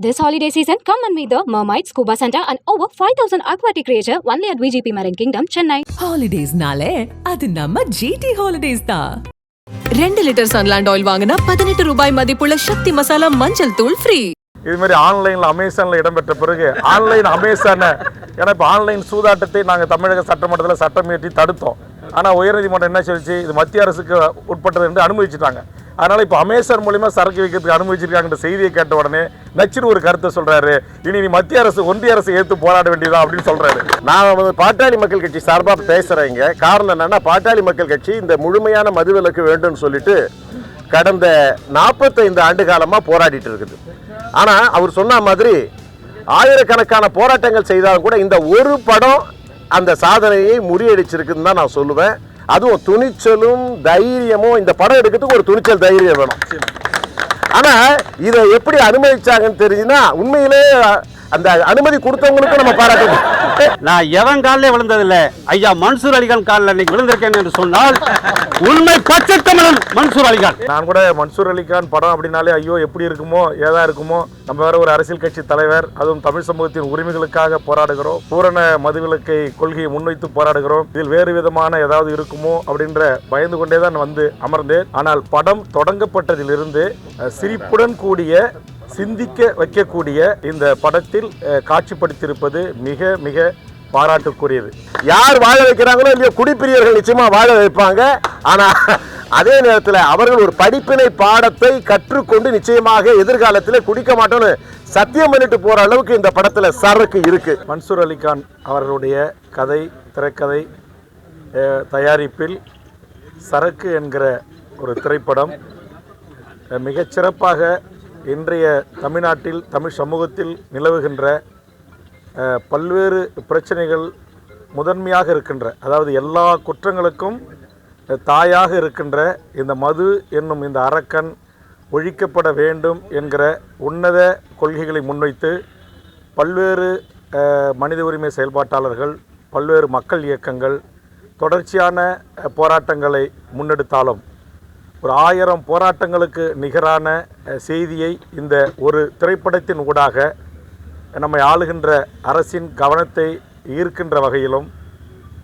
This holiday season, come and meet the Mermaid Scuba Center and over 5,000 aquatic creature only at VGP Marine Kingdom, Chennai. Holidays nale, adu namma GT Holidays da. 2 litre Sunland oil வாங்கினா 18 ரூபாய் மதிப்புள்ள சக்தி மசாலா மஞ்சள் தூள் free. இது மாதிரி ஆன்லைனில் அமேசானில் இடம்பெற்ற பிறகு ஆன்லைன் அமேசானை ஏன்னா இப்போ ஆன்லைன் சூதாட்டத்தை நாங்கள் தமிழக சட்டமன்றத்தில் சட்டம் இயற்றி தடுத்தோம். ஆனால் உயர்நீதிமன்றம் என்ன சொல்லிச்சு, இது மத்திய அரசுக்கு உட்பட்டது என்று அனுமதிச்சுட்டாங்க. அதனால் இப்போ அமேசான் மூலிமா சரக்கு வைக்கிறதுக்கு அனுமதிச்சிருக்காங்கன்ற செய்தியை கேட்ட உடனே நச்சுன்னு ஒரு கருத்தை சொல்கிறாரு. இனி நீ மத்திய அரசு ஒன்றிய அரசு ஏற்று போராட வேண்டியதா அப்படின்னு சொல்கிறாரு. நான் பாட்டாளி மக்கள் கட்சி சார்பாக பேசுகிறேங்க. காரணம் என்னன்னா, பாட்டாளி மக்கள் கட்சி இந்த முழுமையான மதுவிலக்கு வேண்டும்னு சொல்லிட்டு கடந்த 45 ஆண்டு காலமாக போராடிட்டு இருக்குது. ஆனால் அவர் சொன்ன மாதிரி ஆயிரக்கணக்கான போராட்டங்கள் செய்தாலும் கூட இந்த ஒரு படம் அந்த சாதனையை முறியடிச்சிருக்குன்னு தான் நான் சொல்லுவேன். அதுவும் துணிச்சலும் தைரியமும், இந்த படம் எடுக்கிறதுக்கு ஒரு துணிச்சல் தைரியம் வேணும். ஆனால் இதை எப்படி அனுமதிச்சாங்கன்னு தெரிஞ்சுன்னா, உண்மையிலே அந்த அனுமதி கொடுத்தவங்களுக்கும் நம்ம பாராட்டணும். நான் எவன் காலில் விழுந்ததில்லை, ஐயா மன்சூர் அலிகான் காலில் இன்னைக்கு விழுந்திருக்கேன் என்று சொன்னால் உண்மை பச்சை தமிழன் மன்சூர் அலிகான். நான் கூட மன்சூர் அலிகான் படம் அப்படின்னாலே ஐயோ எப்படி இருக்குமோ ஏதா இருக்குமோ, நம்ம வேற ஒரு அரசியல் கட்சி தலைவர், அதுவும் தமிழ் சமூகத்தின் உரிமைகளுக்காக போராடுகிறோம், பூரண மதுவிலக்கை கொள்கையை முன்வைத்து போராடுகிறோம், இதில் வேறு விதமான ஏதாவது இருக்குமோ அப்படின்ற பயந்து கொண்டே தான் வந்து அமர்ந்தேன். ஆனால் படம் தொடங்கப்பட்டதிலிருந்து சிரிப்புடன் கூடிய சிந்திக்க வைக்கக்கூடிய இந்த படத்தில் காட்சிப்படுத்தியிருப்பது மிக மிக பாராட்டுக்குரியது. யார் வாழ வைக்கிறாங்களோ இல்லையோ, குடிப்பிரியர்கள் நிச்சயமா வாழ வைப்பாங்க. ஆனா அதே நேரத்தில் அவர்கள் ஒரு படிப்பினை பாடத்தை கற்றுக்கொண்டு நிச்சயமாக எதிர்காலத்தில் குடிக்க மாட்டோம்னு சத்தியம் பண்ணிட்டு போற அளவுக்கு இந்த படத்துல சரக்கு இருக்கு. மன்சூர் அலிகான் அவர்களுடைய கதை, திரைக்கதை தயாரிப்பில் சரக்கு என்கிற ஒரு திரைப்படம் மிகச்சிறப்பாக இன்றைய தமிழ்நாட்டில் தமிழ் சமூகத்தில் நிலவுகின்ற பல்வேறு பிரச்சனைகள் முதன்மையாக இருக்கின்ற, அதாவது எல்லா குற்றங்களுக்கும் தாயாக இருக்கின்ற இந்த மது என்னும் இந்த அரக்கன் ஒழிக்கப்பட வேண்டும் என்கிற உன்னத கொள்கைகளை முன்வைத்து பல்வேறு மனித உரிமை செயல்பாட்டாளர்கள், பல்வேறு மக்கள் இயக்கங்கள் தொடர்ச்சியான போராட்டங்களை முன்னெடுத்தாலும் ஒரு 1000 போராட்டங்களுக்கு நிகரான செய்தியை இந்த ஒரு திரைப்படத்தின் ஊடாக நம்மை ஆளுகின்ற அரசின் கவனத்தை ஈர்க்கின்ற வகையிலும்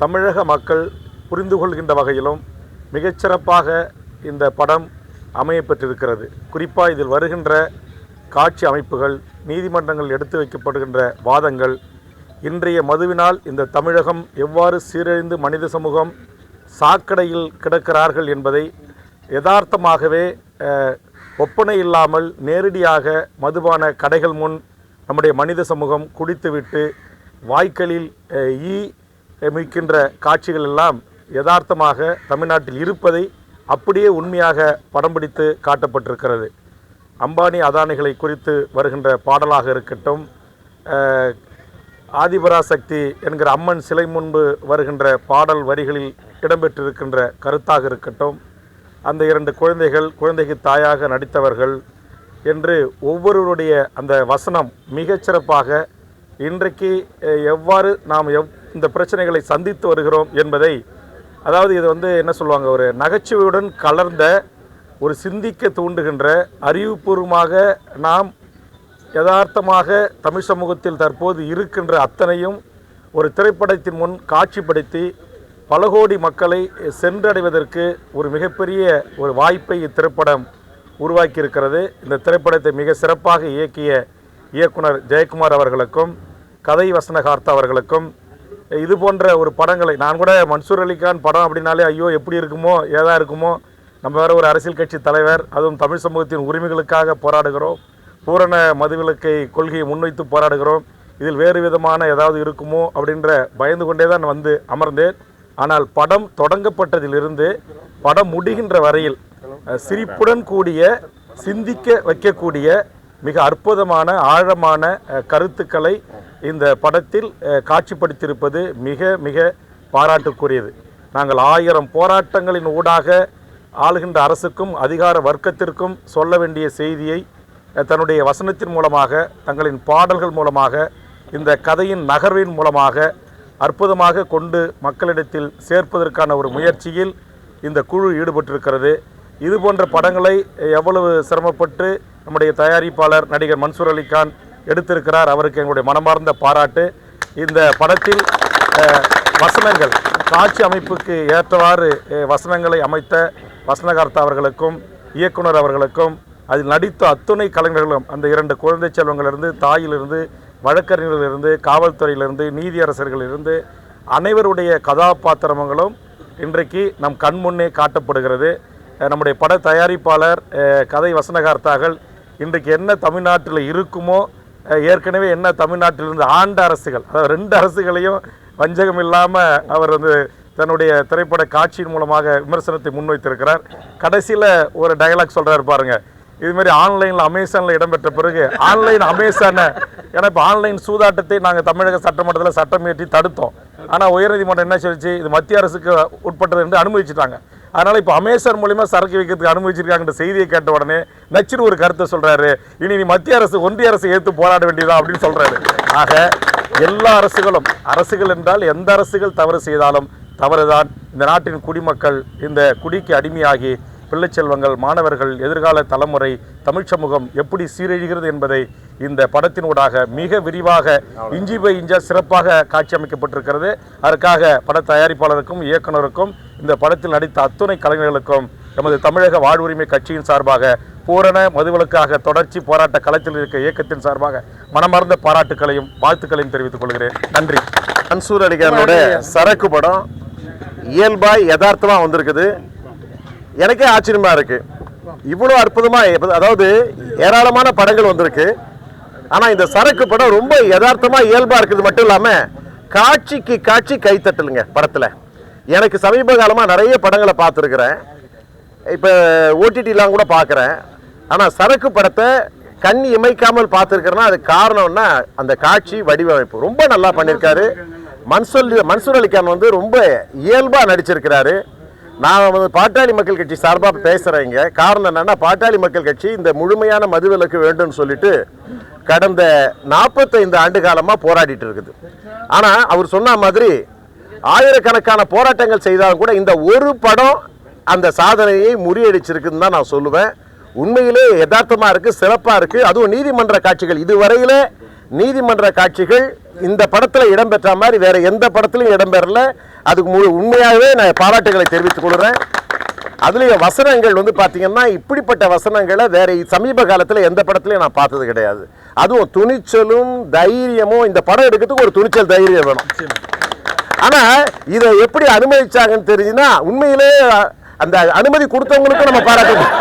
தமிழக மக்கள் புரிந்து கொள்கின்ற வகையிலும் மிகச்சிறப்பாக இந்த படம் அமையப்பெற்றிருக்கிறது. குறிப்பாக இதில் வருகின்ற காட்சி அமைப்புகள், நீதிமன்றங்கள் எடுத்து வைக்கப்படுகின்ற வாதங்கள், இன்றைய மதுவினால் இந்த தமிழகம் எவ்வாறு சீரழிந்து மனித சமூகம் சாக்கடையில் கிடக்கிறார்கள் என்பதை யதார்த்தமாகவே ஒப்பனை இல்லாமல் நேரடியாக மதுபான கடைகள் முன் நம்முடைய மனித சமூகம் குடித்துவிட்டு வாய்க்களில் ஈ மிக்கின்ற காட்சிகள் எல்லாம் யதார்த்தமாக தமிழ்நாட்டில் இருப்பதை அப்படியே உண்மையாக படம் பிடித்து காட்டப்பட்டிருக்கிறது. அம்பானி அதானிகளை குறித்து வருகின்ற பாடலாக இருக்கட்டும், ஆதிபராசக்தி என்கிற அம்மன் சிலை முன்பு வருகின்ற பாடல் வரிகளில் இடம்பெற்றிருக்கின்ற கருத்தாக இருக்கட்டும், அந்த 2 குழந்தைகள், குழந்தைக்கு தாயாக நடித்தவர்கள் என்று ஒவ்வொருவருடைய அந்த வசனம் மிகச்சிறப்பாக இன்றைக்கு எவ்வாறு நாம் இந்த பிரச்சனைகளை சந்தித்து வருகிறோம் என்பதை, அதாவது இது என்ன சொல்லுவாங்க, ஒரு நகைச்சுவையுடன் கலர்ந்த ஒரு சிந்திக்க தூண்டுகின்ற அறிவுபூர்வமாக நாம் யதார்த்தமாக தமிழ் சமூகத்தில் தற்போது இருக்கின்ற அத்தனையும் ஒரு திரைப்படத்தின் முன் காட்சிப்படுத்தி பல கோடி மக்களை சென்றடைவதற்கு ஒரு மிகப்பெரிய ஒரு வாய்ப்பை இத்திரைப்படம் உருவாக்கி இருக்கிறது. இந்த திரைப்படத்தை மிக சிறப்பாக இயக்கிய இயக்குனர் ஜெயக்குமார் அவர்களுக்கும் கதை வசனகார்த்தா அவர்களுக்கும், இது போன்ற ஒரு படங்களை, நான் கூட மன்சூர் அலிகான் படம் அப்படின்னாலே ஐயோ எப்படி இருக்குமோ ஏதா இருக்குமோ, நம்ம வேறு ஒரு அரசியல் கட்சி தலைவர், அதுவும் தமிழ் சமூகத்தின் உரிமைகளுக்காக போராடுகிறோம், பூரண மதுவிலக்கை கொள்கையை முன்வைத்து போராடுகிறோம், இதில் வேறு விதமான ஏதாவது இருக்குமோ அப்படின்ற பயந்து கொண்டே தான் வந்து அமர்ந்தேன். ஆனால் படம் தொடங்கப்பட்டதிலிருந்து படம் முடிகின்ற வரையில் சிரிப்புடன் கூடிய சிந்திக்க வைக்கக்கூடிய மிக அற்புதமான ஆழமான கருத்துக்களை இந்த படத்தில் காட்சிப்படுத்தியிருப்பது மிக மிக பாராட்டுக்குரியது. நாங்கள் 1000 போராட்டங்களின் ஊடாக ஆளுகின்ற அரசுக்கும் அதிகார வர்க்கத்திற்கும் சொல்ல வேண்டிய செய்தியை தன்னுடைய வசனத்தின் மூலமாக, தங்களின் பாடல்கள் மூலமாக, இந்த கதையின் நகர்வின் மூலமாக அற்புதமாக கொண்டு மக்களிடத்தில் சேர்ப்பதற்கான ஒரு முயற்சியில் இந்த குழு ஈடுபட்டிருக்கிறது. இது போன்ற படங்களை எவ்வளவு சிரமப்பட்டு நம்முடைய தயாரிப்பாளர் நடிகர் மன்சூர் அலிகான் எடுத்திருக்கிறார். அவருக்கு எங்களுடைய மனமார்ந்த பாராட்டு. இந்த படத்தில் வசனங்கள் காட்சி அமைப்புக்கு ஏற்றவாறு வசனங்களை அமைத்த வசனகர்த்தா அவர்களுக்கும் இயக்குனர் அவர்களுக்கும் அதில் நடித்த அத்துணை கலைஞர்களும் அந்த 2 குழந்தை செல்வங்களிலிருந்து, தாயிலிருந்து, வழக்கறிஞர்களிலிருந்து, காவல்துறையிலிருந்து, நீதியரசர்களிலிருந்து அனைவருடைய கதாபாத்திரங்களும் இன்றைக்கு நம் கண் முன்னே காட்டப்படுகிறது. நம்முடைய பட தயாரிப்பாளர், கதை வசனகர்த்தாக்கள் இன்றைக்கு என்ன தமிழ்நாட்டில் இருக்குமோ, ஏற்கனவே என்ன தமிழ்நாட்டிலிருந்து ஆண்ட அரசுகள், அதாவது 2 அரசுகளையும் வஞ்சகம் இல்லாமல் அவர் தன்னுடைய திரைப்பட காட்சியின் மூலமாக விமர்சனத்தை முன்வைத்திருக்கிறார். கடைசியில் ஒரு டயலாக் சொல்கிறாரு பாருங்க, இதுமாரி ஆன்லைனில் அமேசானில் இடம்பெற்ற பிறகு ஆன்லைன் அமேசானை, ஏன்னா இப்போ ஆன்லைன் சூதாட்டத்தை நாங்கள் தமிழக சட்டமன்றத்தில் சட்டம் இயற்றி தடுத்தோம். ஆனால் உயர்நீதிமன்றம் என்ன சொல்லிச்சு, இது மத்திய அரசுக்கு உட்பட்டது என்று அனுமதிச்சிட்டாங்க. அதனால் இப்போ அமேசான் மூலிமா சரக்கு வைக்கிறதுக்கு அனுமதிச்சிருக்காங்கன்ற செய்தியை கேட்ட உடனே நச்சுன்னு ஒரு கருத்தை சொல்கிறாரு, இனி நீ மத்திய அரசு ஒன்றிய அரசு ஏற்று போராட வேண்டியதா அப்படின்னு சொல்கிறாரு. ஆக எல்லா அரசுகள் என்றால் எந்த அரசுகள் தவறு செய்தாலும் தவறுதான். இந்த நாட்டின் குடிமக்கள் இந்த குடிக்கு அடிமையாகி பிள்ளை செல்வங்கள், மாணவர்கள், எதிர்கால தலைமுறை, தமிழ் சமூகம் எப்படி சீரழிகிறது என்பதை இந்த படத்தினூடாக மிக விரிவாக இஞ்சி பை இஞ்சா சிறப்பாக காட்சி அமைக்கப்பட்டிருக்கிறது. அதற்காக பட தயாரிப்பாளருக்கும் இயக்குனருக்கும் இந்த படத்தில் நடித்த அத்துணை கலைஞர்களுக்கும் நமது தமிழக வாழ்வுரிமை கட்சியின் சார்பாக, பூரண மதுவிலக்காக தொடர்ச்சி போராட்ட களத்தில் இருக்க இயக்கத்தின் சார்பாக மனமார்ந்த பாராட்டுக்களையும் வாழ்த்துக்களையும் தெரிவித்துக் கொள்கிறேன். நன்றி. மன்சூர் அலிகானோட சரக்கு படம் இயல்பாய் யதார்த்தமாக வந்திருக்குது. எனக்கே ஆச்சரியமா இருக்கு, இவ்வளோ அற்புதமா. அதாவது ஏராளமான படங்கள் வந்திருக்கு, ஆனால் இந்த சரக்கு படம் ரொம்ப யதார்த்தமா இயல்பா இருக்குது. மட்டும் இல்லாமல் காட்சிக்கு காட்சி கைத்தட்டலுங்க படத்தில். எனக்கு சமீப காலமாக நிறைய படங்களை பார்த்துருக்குறேன், இப்போ ஓடிடிலாம் கூட பார்க்குறேன். ஆனால் சரக்கு படத்தை கண் இமைக்காமல் பார்த்துருக்கிறேன்னா அது காரணம்னா அந்த காட்சி வடிவமைப்பு ரொம்ப நல்லா பண்ணியிருக்காரு. மன்சூர் அலிகான் ரொம்ப இயல்பாக நடிச்சிருக்கிறாரு. நான் பாட்டாளி மக்கள் கட்சி சார்பாக பேசுகிறேங்க. காரணம் என்னென்னா, பாட்டாளி மக்கள் கட்சி இந்த முழுமையான மதுவிலக்கு வேண்டும்னு சொல்லிட்டு கடந்த 45 ஆண்டு காலமாக போராடிட்டு இருக்குது. ஆனால் அவர் சொன்ன மாதிரி ஆயிரக்கணக்கான போராட்டங்கள் செய்தாலும் கூட இந்த ஒரு படம் அந்த சாதனையை முறியடிச்சிருக்குன்னு தான் நான் சொல்லுவேன். உண்மையிலே யதார்த்தமாக இருக்குது, சிறப்பாக இருக்குது. அதுவும் நீதிமன்ற காட்சிகள், இதுவரையிலே நீதிமன்ற காட்சிகள் இந்த படத்தில் இடம்பெற்ற மாதிரி வேற எந்த படத்திலும் இடம்பெறல. அதுக்கு உண்மையாகவே நான் பாராட்டுகளை தெரிவித்துக் கொள்கிறேன். அதுலேயும் வசனங்கள் பார்த்தீங்கன்னா இப்படிப்பட்ட வசனங்களை வேற சமீப காலத்தில் எந்த படத்துலையும் நான் பார்த்தது கிடையாது. அதுவும் துணிச்சலும் தைரியமும். இந்த படம் எடுக்கிறதுக்கு ஒரு துணிச்சல் தைரியம் வேணும். ஆனால் இதை எப்படி அனுமதிச்சாங்கன்னு தெரிஞ்சுன்னா உண்மையிலே அந்த அனுமதி கொடுத்தவங்களுக்கும் நம்ம பாராட்டணும்.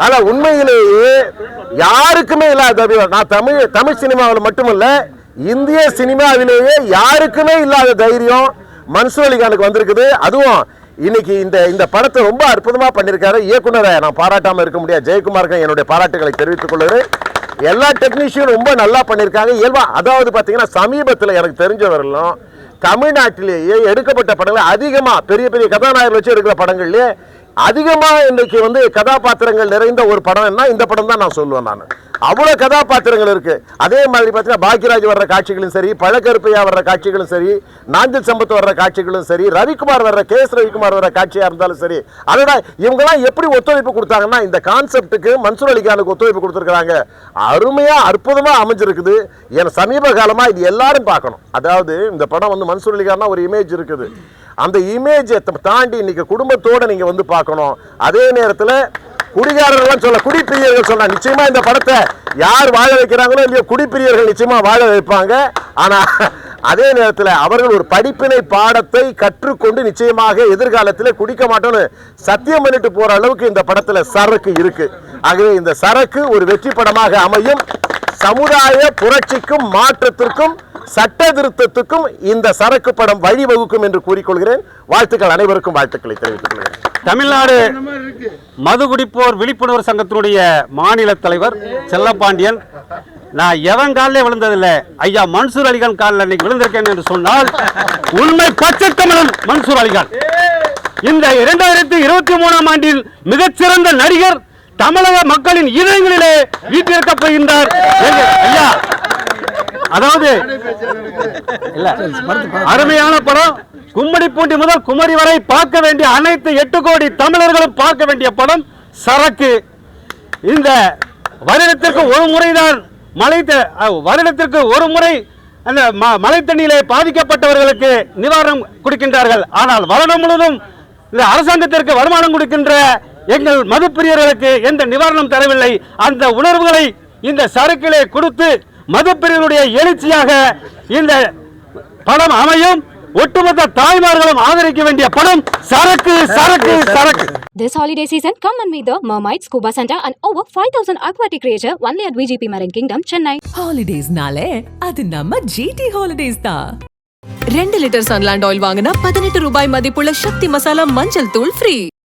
ஆனா உண்மையிலேயே யாருக்குமே இல்லாத, நான் தமிழ் சினிமாவில் மட்டுமல்ல இந்திய சினிமாவிலேயே யாருக்குமே இல்லாத தைரியம் மன்சூர் அலிகானுக்கு வந்திருக்குது. அதுவும் இன்னைக்கு இந்த படத்தை ரொம்ப அற்புதமா பண்ணியிருக்காரு. இயக்குனரை நான் பாராட்டாம இருக்க முடியாது. ஜெயக்குமாருக்கு என்னுடைய பாராட்டுகளை தெரிவித்துக் கொள்கிறேன். எல்லா டெக்னீஷியனும் ரொம்ப நல்லா பண்ணியிருக்காங்க. இயல்பா அதாவது பார்த்தீங்கன்னா சமீபத்தில் எனக்கு தெரிஞ்ச வரலாம் தமிழ்நாட்டிலேயே எடுக்கப்பட்ட படங்கள் அதிகமாக பெரிய பெரிய கதாநாயகர்கள் வச்சு எடுக்கிற படங்கள்லேயே அதிகமாக இன்றைக்கு கதாபாத்திரங்கள் நிறைந்த ஒரு படம்னா இந்த படம் தான் நான் சொல்லுவேன். நான் அவ்வளோ கதாபாத்திரங்கள் இருக்கு. அதே மாதிரி பார்த்தீங்கன்னா பாக்யராஜ் வர்ற காட்சிகளும் சரி, பழக்கருப்பையா வர்ற காட்சிகளும் சரி, நாஞ்சில் சம்பத் வர்ற காட்சிகளும் சரி, ரவிக்குமார் வர்ற கேஎஸ் ரவிக்குமார் வர்ற காட்சியாக இருந்தாலும் சரி, அதோட இவங்கெல்லாம் எப்படி ஒத்துழைப்பு கொடுத்தாங்கன்னா இந்த கான்செப்டுக்கு மன்சூர் அலிகானுக்கு ஒத்துழைப்பு கொடுத்துருக்காங்க. அருமையாக அற்புதமாக அமைஞ்சிருக்குது. என் சமீப காலமாக இது எல்லாரும் பார்க்கணும். அதாவது இந்த படம் மன்சூர் அலிகான்னா ஒரு இமேஜ் இருக்குது. அந்த இமேஜை தாண்டி இன்னைக்கு குடும்பத்தோடு நீங்கள் பார்க்கணும். அதே நேரத்தில் குடிகாரர்கள் குடிப்பிரியர்கள் சொன்னா நிச்சயமா இந்த படத்தை யார் வாழ வைக்கிறாங்களோ இல்லையோ குடிப்பிரியர்கள் நிச்சயமா வாழ வைப்பாங்க. ஆனா அதே நேரத்தில் அவர்கள் ஒரு படிப்பினை பாடத்தை கற்றுக்கொண்டு நிச்சயமாக எதிர்காலத்தில் குடிக்க மாட்டோம்னு சத்தியம் பண்ணிட்டு போற அளவுக்கு இந்த படத்துல சரக்கு இருக்கு. ஆகவே இந்த சரக்கு ஒரு வெற்றி படமாக அமையும். சமுதாய புரட்சிக்கும் மாற்றத்திற்கும் சட்ட திருத்தத்துக்கும் இந்த சரக்கு படம் வழிவகுக்கும் என்று கூறிக்கொள்கிறேன். வாழ்த்துக்கள், அனைவருக்கும் வாழ்த்துக்களை தெரிவித்துக் கொள்கிறேன். தமிழ்நாடு மது குடிப்போர் விழிப்புணர்வு சங்கத்தினுடைய மாநில தலைவர் செல்லப்பாண்டியன், நான் எவன் காலிலே விழுந்ததில்லை, ஐயா மன்சூர் அலிகான் காலில் இன்னைக்கு விழுந்திருக்கேன் என்று சொன்னால் உண்மை பச்சை தமிழன் மன்சூர் அலிகான். இந்த 2023ஆம் ஆண்டில் மிகச்சிறந்த நடிகர் தமிழக மக்களின் இதயங்களிலே வீட்டிற்கப்படுகின்றார். ஐயா, அதாவது அருமையான படம். கும்மிடிப்பூண்டி முதல் குமரி வரை பார்க்க வேண்டிய அனைத்து 8 கோடி தமிழர்களும் பார்க்க வேண்டிய படம் சரக்கு. இந்த வருடத்திற்கு ஒரு முறைதான் வருடத்திற்கு ஒரு முறை அந்த மழை தண்ணீரிலே பாதிக்கப்பட்டவர்களுக்கு நிவாரணம் கொடுக்கின்றார்கள். ஆனால் வருடம் முழுவதும் இந்த அரசாங்கத்திற்கு வருமானம் கொடுக்கின்ற எங்கள் மதுப்பிரியர்களுக்கு எந்த நிவாரணம் தரவில்லை. அந்த உணர்வுகளை இந்த சரக்கிலே கொடுத்து மதுப்பிரியர்களுடைய எழுச்சியாக இந்த படம் அமையும். ஒட்டுமொத்த தாய்மார்களும் ஆதரிக்க வேண்டிய படம் சரக்கு சரக்கு சரக்கு. This holiday season, come and meet the Mermaid Scuba Center and over 5,000 aquatic creature only at VGP Marine Kingdom, Chennai. ஹாலிடேஸ்னாலே அது நம்ம ஜிடி ஹாலிடேஸ் தான். 2 லிட்டர் சன்லாண்ட் ஆயில் வாங்கினா 18 ரூபாய் மதிப்புள்ள சக்தி மசாலா மஞ்சள் தூள் ஃப்ரீ.